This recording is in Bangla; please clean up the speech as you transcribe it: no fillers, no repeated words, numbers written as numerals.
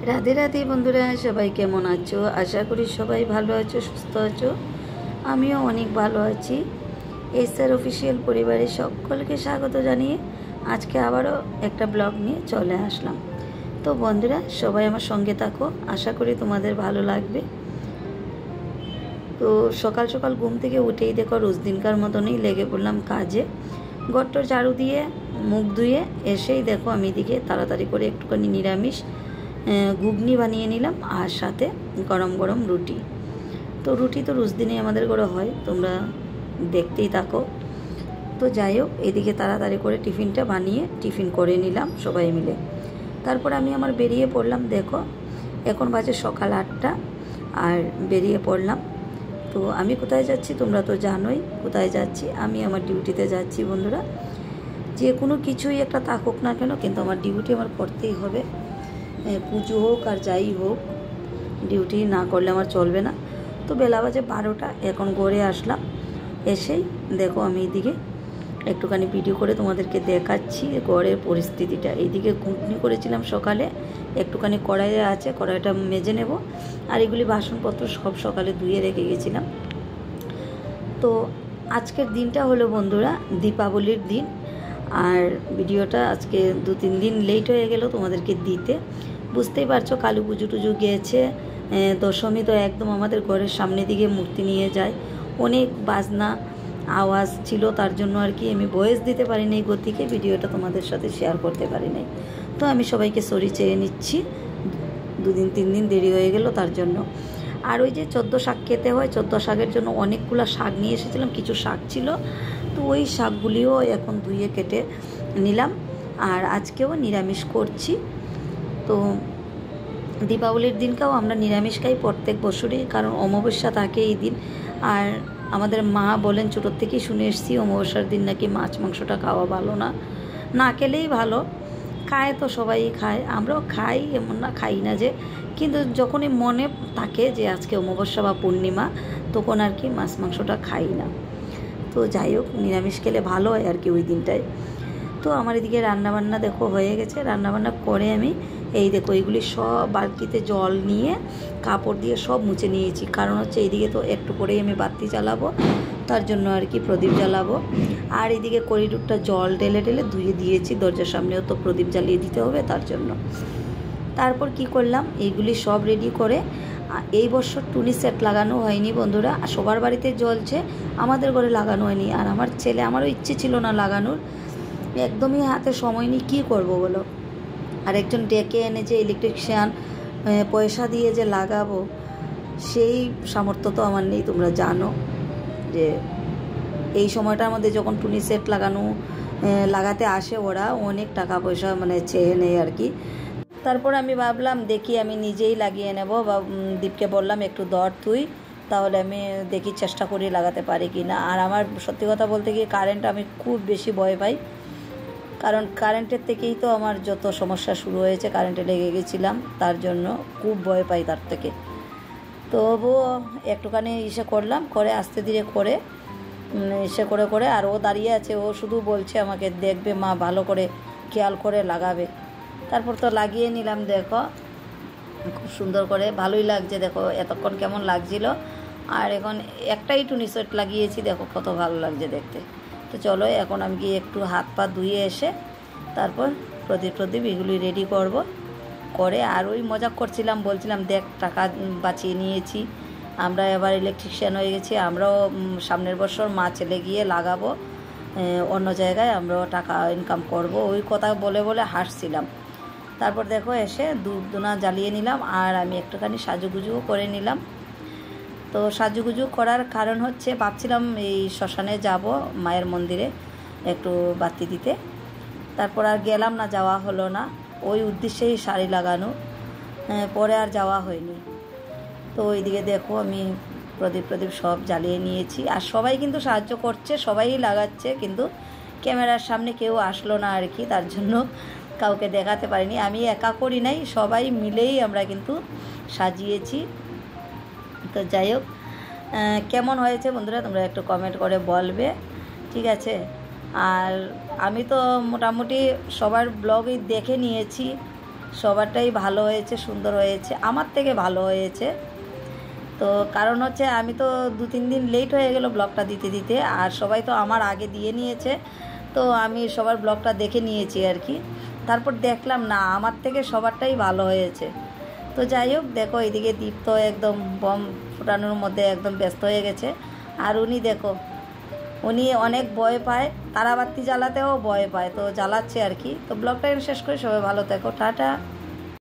রাধে রাধে বন্ধুরা, সবাই কেমন আছো? আশা করি সবাই ভালো আছো, সুস্থ আছো। আমিও অনেক ভালো আছি। এসআর অফিসিয়াল পরিবারে সকলকে স্বাগত জানিয়ে আজকে আবারও একটা ব্লগ নিয়ে চলে আসলাম। তো বন্ধুরা, সবাই আমার সঙ্গে থাকো, আশা করি তোমাদের ভালো লাগবে। তো সকাল সকাল ঘুম থেকে উঠেই দেখো রোজ দিনকার মতনই লেগে পড়লাম কাজে। ঘরটার ঝাড়ু দিয়ে মুখ ধুয়ে এসেই দেখো আমি এদিকে তাড়াতাড়ি করে একটুখানি নিরামিষ ঘুগনি বানিয়ে নিলাম, আর সাথে গরম গরম রুটি। তো রুটি তো রোজ দিনে আমাদের ঘরে হয়, তোমরা দেখতেই থাকো। তো যাই হোক, এদিকে তাড়াতাড়ি করে টিফিনটা বানিয়ে টিফিন করে নিলাম সবাই মিলে। তারপর আমি আমার বেরিয়ে পড়লাম। দেখো এখন বাজে সকাল 8টা, আর বেরিয়ে পড়লাম। তো আমি কোথায় যাচ্ছি তোমরা তো জানোই কোথায় যাচ্ছি। আমি আমার ডিউটিতে যাচ্ছি বন্ধুরা। যে কোনো কিছুই একটা থাকুক না কেন, কিন্তু আমার ডিউটি আমার করতেই হবে। পুজো হোক আর যাই হোক, ডিউটি না করলে আমার চলবে না। তো বেলা বাজে 12টা, এখন ঘরে আসলাম। এসেই দেখো আমি এইদিকে একটুখানি ভিডিও করে তোমাদেরকে দেখাচ্ছি ঘরের পরিস্থিতিটা। এইদিকে ঘুগনি করেছিলাম সকালে, একটুখানি কড়াইয়ে আছে, কড়াইটা মেজে নেব। আর এগুলি বাসনপত্র সব সকালে ধুয়ে রেখে গেছিলাম। তো আজকের দিনটা হলো বন্ধুরা দীপাবলির দিন। আর ভিডিওটা আজকে 2-3 দিন লেট হয়ে গেল তোমাদেরকে দিতে। বুঝতেই পারছো, কালী পুজো টুজো গিয়েছে, দশমী তো একদম আমাদের ঘরের সামনে দিকে মূর্তি নিয়ে যায়। অনেক বাজনা আওয়াজ ছিল, তার জন্য আর কি আমি ভয়েস দিতে পারি নাই গতিকে, ভিডিওটা তোমাদের সাথে শেয়ার করতে পারি নাই। তো আমি সবাইকে সরি চেয়ে নিচ্ছি, 2-3 দিন দেরি হয়ে গেল তার জন্য। আর ওই যে 14 শাক খেতে হয়, 14 শাকের জন্য অনেকগুলো শাক নিয়ে এসেছিলাম, কিছু শাক ছিল। তো ওই শাকগুলিও এখন ধুয়ে কেটে নিলাম। আর আজকেও নিরামিষ করছি। তো দীপাবলির দিনটাও আমরা নিরামিষ খাই প্রত্যেক বছরই, কারণ অমাবস্যা থাকে এই দিন। আর আমাদের মা বলেন, ছোটোর থেকেই শুনে এসেছি অমাবস্যার দিন নাকি মাছ মাংসটা খাওয়া ভালো না, না খেলেই ভালো। খায় তো সবাই খায়, আমরাও খাই, এমন না খাই না যে, কিন্তু যখনই মনে থাকে যে আজকে অমাবস্যা বা পূর্ণিমা, তখন আর কি মাছ মাংসটা খাই না। তো যাই হোক, নিরামিষ খেলে ভালো হয় আর কি ওই দিনটায়। তো আমার এদিকে রান্নাবান্না দেখো হয়ে গেছে। রান্নাবান্না করে আমি এই দেখো এইগুলি সব বালতিতে জল নিয়ে কাপড় দিয়ে সব মুছে নিয়েছি। কারণ হচ্ছে এইদিকে তো একটু পরেই আমি বাতি জ্বালাবো, তার জন্য আর কি প্রদীপ জ্বালাবো। আর এইদিকে করিডোরটা জল ঢেলে ঢেলে ধুয়ে দিয়েছি, দরজার সামনেও তো প্রদীপ জ্বালিয়ে দিতে হবে তার জন্য। তারপর কি করলাম, এইগুলি সব রেডি করে, এই বছর টুনি সেট লাগানো হয়নি বন্ধুরা। সবার বাড়িতে জ্বলছে, আমাদের ঘরে লাগানো হয়নি। আর আমার ছেলে, আমারও ইচ্ছে ছিল না লাগানোর, একদমই হাতে সময় নিয়ে কী করবো বলো। আর একজন ডেকে এনে যে ইলেকট্রিশিয়ান পয়সা দিয়ে যে লাগাবো, সেই সামর্থ্য তো আমার নেই। তোমরা জানো যে এই সময়টার মধ্যে যখন টুনি সেট লাগাতে আসে ওরা, অনেক টাকা পয়সা মানে চেয়ে নেয় আর কি। তারপর আমি ভাবলাম দেখি আমি নিজেই লাগিয়ে নেব, বা দীপকে বললাম একটু দর তুই, তাহলে আমি দেখি চেষ্টা করি লাগাতে পারি কি না। আর আমার সত্যি কথা বলতে গিয়ে কারেন্ট আমি খুব বেশি ভয় পাই, কারণ কারেন্টের থেকেই তো আমার যত সমস্যা শুরু হয়েছে। কারেন্টে লেগে গেছিলাম, তার জন্য খুব ভয় পাই তার থেকে। তবুও একটুখানি ইসে করলাম, করে আস্তে ধীরে করে ইসে করে করে। আর ও দাঁড়িয়ে আছে, ও শুধু বলছে আমাকে, দেখবে মা, ভালো করে খেয়াল করে লাগাবে। তারপর তো লাগিয়ে নিলাম। দেখো খুব সুন্দর করে, ভালোই লাগছে। দেখো এতক্ষণ কেমন লাগছিল। আর এখন একটাই টুনি সেট লাগিয়েছি, দেখো কত ভালো লাগছে দেখতে। তো চলো এখন আমি গিয়ে একটু হাত পা ধুয়ে এসে তারপর প্রদীপ এগুলি রেডি করব। করে আর ওই মজা করছিলাম, বলছিলাম দেখ টাকা বাঁচিয়ে নিয়েছি, আমরা এবার ইলেকট্রিশিয়ান হয়ে গেছি, আমরাও সামনের বছর মা ছেলে গিয়ে লাগাবো অন্য জায়গায়, আমরাও টাকা ইনকাম করব, ওই কথা বলে বলে হাসছিলাম। তারপর দেখো এসে ধূপ ধুনা জ্বালিয়ে নিলাম, আর আমি একটুখানি সাজুগুজুও করে নিলাম। তো সাজুগুজু করার কারণ হচ্ছে, ভাবছিলাম এই শ্মশানে যাব, মায়ের মন্দিরে একটু বাতি দিতে। তারপর আর গেলাম না, যাওয়া হলো না। ওই উদ্দেশ্যেই শাড়ি লাগানো, পরে আর যাওয়া হয়নি। তো ওইদিকে দেখো আমি প্রদীপ সব জ্বালিয়ে নিয়েছি। আর সবাই কিন্তু সাহায্য করছে, সবাই লাগাচ্ছে, কিন্তু ক্যামেরার সামনে কেউ আসলো না আর কি, তার জন্য কাউকে দেখাতে পারিনি। আমি একা করি নাই, সবাই মিলেই আমরা কিন্তু সাজিয়েছি। তো যাই হোক, কেমন হয়েছে বন্ধুরা তোমরা একটু কমেন্ট করে বলবে, ঠিক আছে। আর আমি তো মোটামুটি সবার ব্লগই দেখে নিয়েছি, সবারটাই ভালো হয়েছে, সুন্দর হয়েছে, আমার থেকে ভালো হয়েছে। তো কারণ হচ্ছে আমি তো 2-3 দিন লেট হয়ে গেল ব্লগটা দিতে দিতে, আর সবাই তো আমার আগে দিয়ে নিয়েছে, তো আমি সবার ব্লগটা দেখে নিয়েছি আর কি। তারপর দেখলাম না, আমার থেকে সবারটাই ভালো হয়েছে। তো যাই হোক, দেখো এদিকে দীপ তো একদম বম ফুটানোর মধ্যে একদম ব্যস্ত হয়ে গেছে। আর উনি দেখো, উনি অনেক ভয় পায়, তারাবাতি জ্বালাতেও ভয় পায়, তো জ্বালাচ্ছে আর কি। তো ব্লগটা শেষ করে সবাই ভালো থেকো, টাটা।